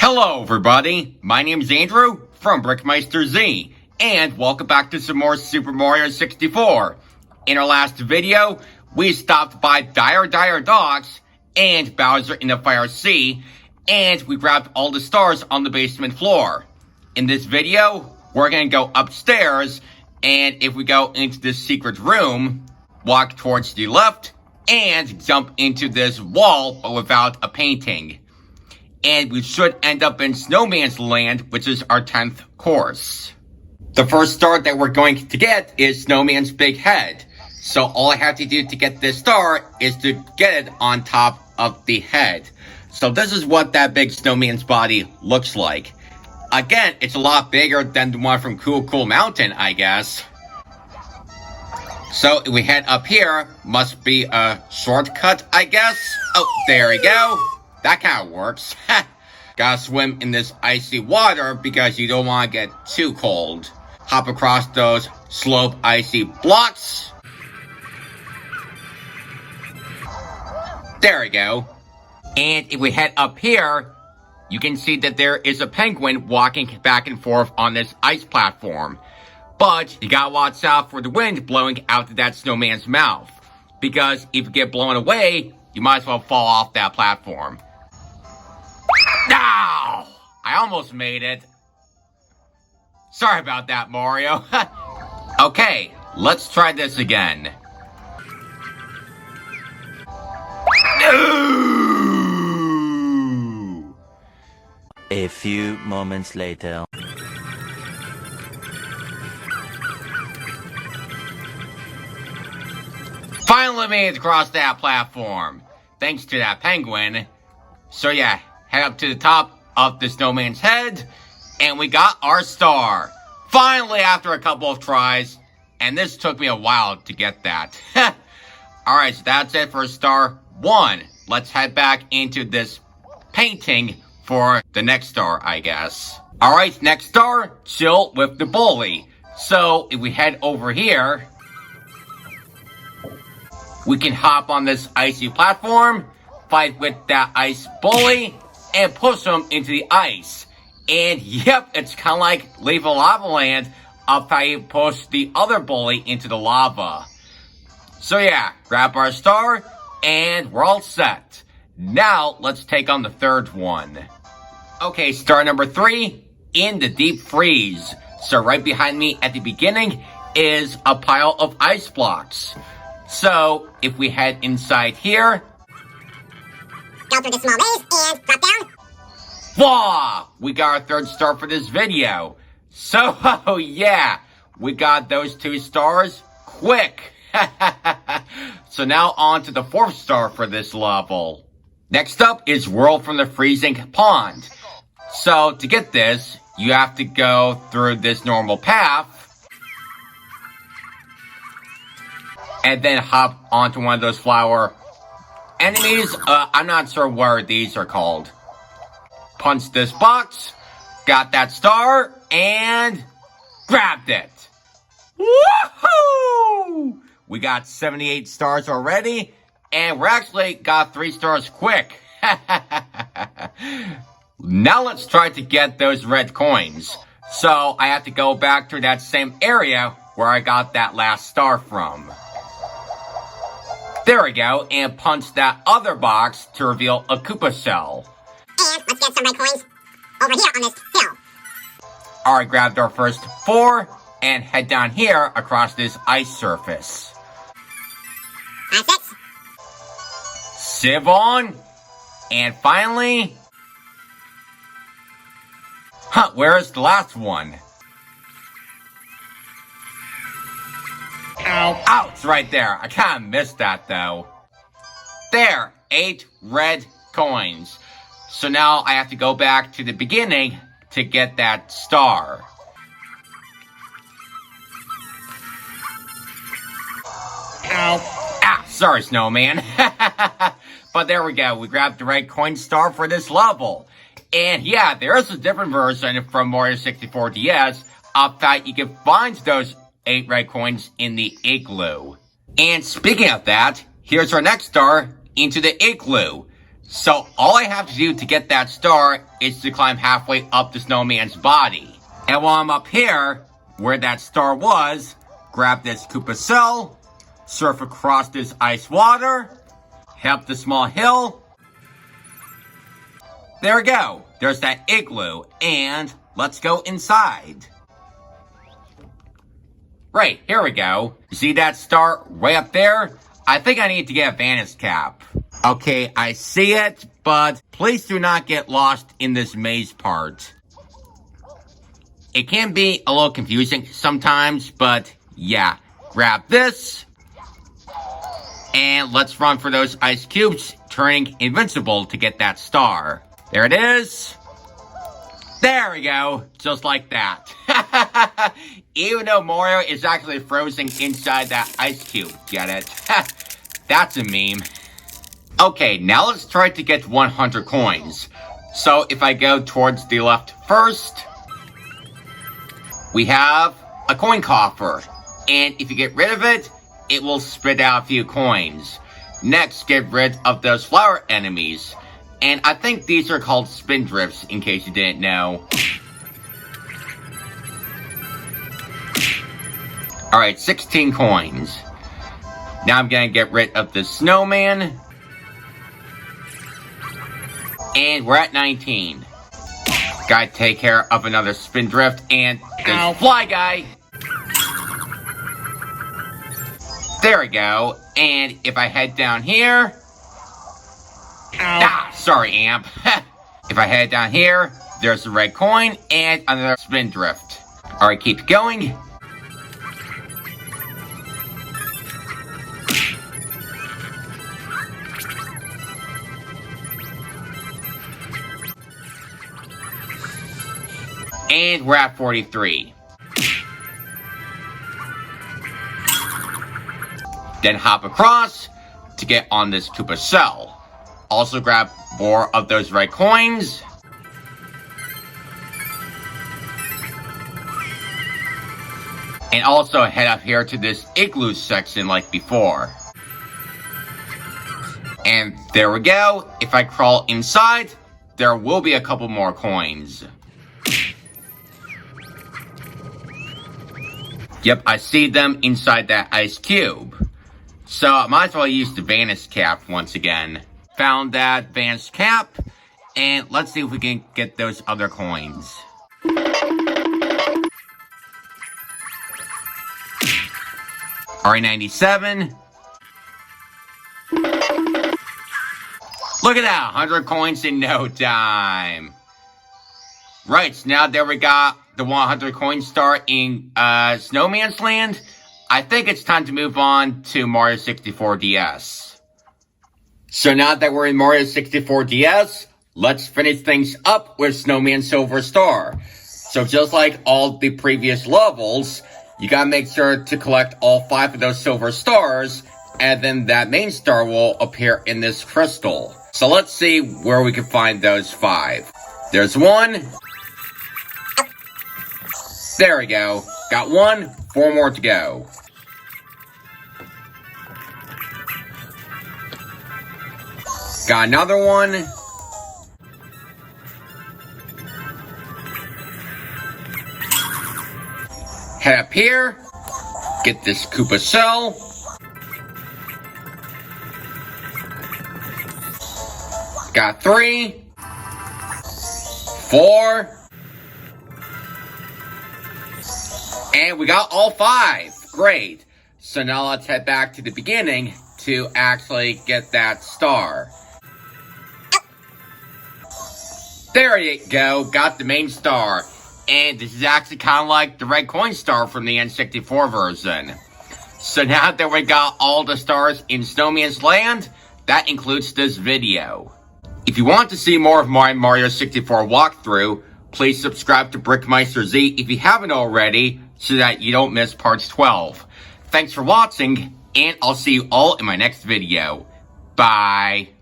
Hello everybody, my name is Andrew from BrickMeisterZ, and welcome back to some more Super Mario 64. In our last video, we stopped by Dire Docks and Bowser in the Fire Sea, and we grabbed all the stars on the basement floor. In this video, we're going to go upstairs, and if we go into this secret room, walk towards the left, and jump into this wall but without a painting. And we should end up in Snowman's Land, which is our 10th course. The first star that we're going to get is Snowman's big head. So all I have to do to get this star is to get it on top of the head. So this is what that big snowman's body looks like. Again, it's a lot bigger than the one from Cool Mountain, I guess. So if we head up here, must be a shortcut, I guess. Oh, there we go. That kind of works. Gotta swim in this icy water because you don't want to get too cold. Hop across those slope icy blocks. There we go. And if we head up here, you can see that there is a penguin walking back and forth on this ice platform. But you gotta watch out for the wind blowing out of that snowman's mouth. Because if you get blown away, you might as well fall off that platform. Ow! I almost made it. Sorry about that, Mario. Okay, let's try this again. No! A few moments later. Finally made it across that platform. Thanks to that penguin. So yeah, head up to the top of the snowman's head, and we got our star. Finally, after a couple of tries, and this took me a while to get that. Alright, so that's it for star 1. Let's head back into this painting for the next star, I guess. Alright, next star, chill with the bully. So, if we head over here, we can hop on this icy platform, fight with that ice bully, and push him into the ice. And yep, it's kind of like Leave a Lava Land of how you push the other bully into the lava. So yeah, grab our star, and we're all set. Now, let's take on the third one. Okay, star number 3, in the deep freeze. So right behind me at the beginning is a pile of ice blocks. So, if we head inside here, go through the small maze and drop down. voila! We got our third star for this video. So, oh yeah, we got those 2 stars quick. So now on to the 4th star for this level. Next up is Whirl from the freezing pond. So to get this, you have to go through this normal path, and then hop onto one of those flower enemies. I'm not sure what these are called. Punch this box, got that star, and grabbed it. Woohoo! We got 78 stars already, and we actually got 3 stars quick. Now let's try to get those red coins. So I have to go back to that same area where I got that last star from. There we go, and punch that other box to reveal a Koopa shell. And let's get some red coins over here on this hill. Alright, grabbed our first 4, and head down here across this ice surface. That's it. Sieve on, and finally... where's the last one? Ow. Ow, it's right there. I kind of missed that, though. There, 8 red coins. So now I have to go back to the beginning to get that star. Ow. Ah, sorry, Snowman. But there we go. We grabbed the red coin star for this level. And yeah, there's a different version from Mario 64 DS of that you can find those 8 red coins in the Igloo. And speaking of that, here's our next star into the Igloo. So all I have to do to get that star is to climb halfway up the snowman's body. And while I'm up here, where that star was, grab this Koopa cell, surf across this ice water, head up the small hill. There we go. There's that igloo, and let's go inside. Right, here we go. You see that star way up there? I think I need to get a Vantage cap. Okay, I see it, but please do not get lost in this maze part. It can be a little confusing sometimes, but yeah. Grab this, and let's run for those ice cubes, turning invincible to get that star. There it is. There we go, just like that. Even though Mario is actually frozen inside that ice cube, get it? That's a meme. Okay, now let's try to get 100 coins. So if I go towards the left first, we have a coin coffer. And if you get rid of it, it will spit out a few coins. Next, get rid of those flower enemies. And I think these are called spin drifts, in case you didn't know. Alright, 16 coins. Now I'm gonna get rid of the snowman. And we're at 19. Gotta take care of another spin drift and this fly guy. There we go. And if I head down here... Ah, sorry, Amp. If I head down here, there's a red coin and another spin drift. Alright, keep going. And we're at 43. Then hop across to get on this Koopa cell. Also grab more of those red coins. And also head up here to this Igloo section like before. And there we go. If I crawl inside, there will be a couple more coins. Yep, I see them inside that ice cube. So I might as well use the Vantage cap once again. Found that Vantage cap, and let's see if we can get those other coins. R97. Look at that, 100 coins in no time. Right, so now that we got the 100 coin star in Snowman's Land, I think it's time to move on to Mario 64 DS. So now that we're in Mario 64 DS, let's finish things up with Snowman Silver Star. So just like all the previous levels, you gotta make sure to collect all 5 of those silver stars, and then that main star will appear in this crystal. So let's see where we can find those 5. There's one. There we go. Got one, 4 more to go. Got another one. Head up here. Get this Koopa cell. Got 3. 4. And we got all 5. Great. So now let's head back to the beginning to actually get that star. There you go, got the main star. And this is actually kind of like the red coin star from the N64 version. So now that we got all the stars in Snowman's Land, that includes this video. If you want to see more of my Mario 64 walkthrough, please subscribe to BrickMeisterZ if you haven't already, so that you don't miss parts 12. Thanks for watching, and I'll see you all in my next video. Bye.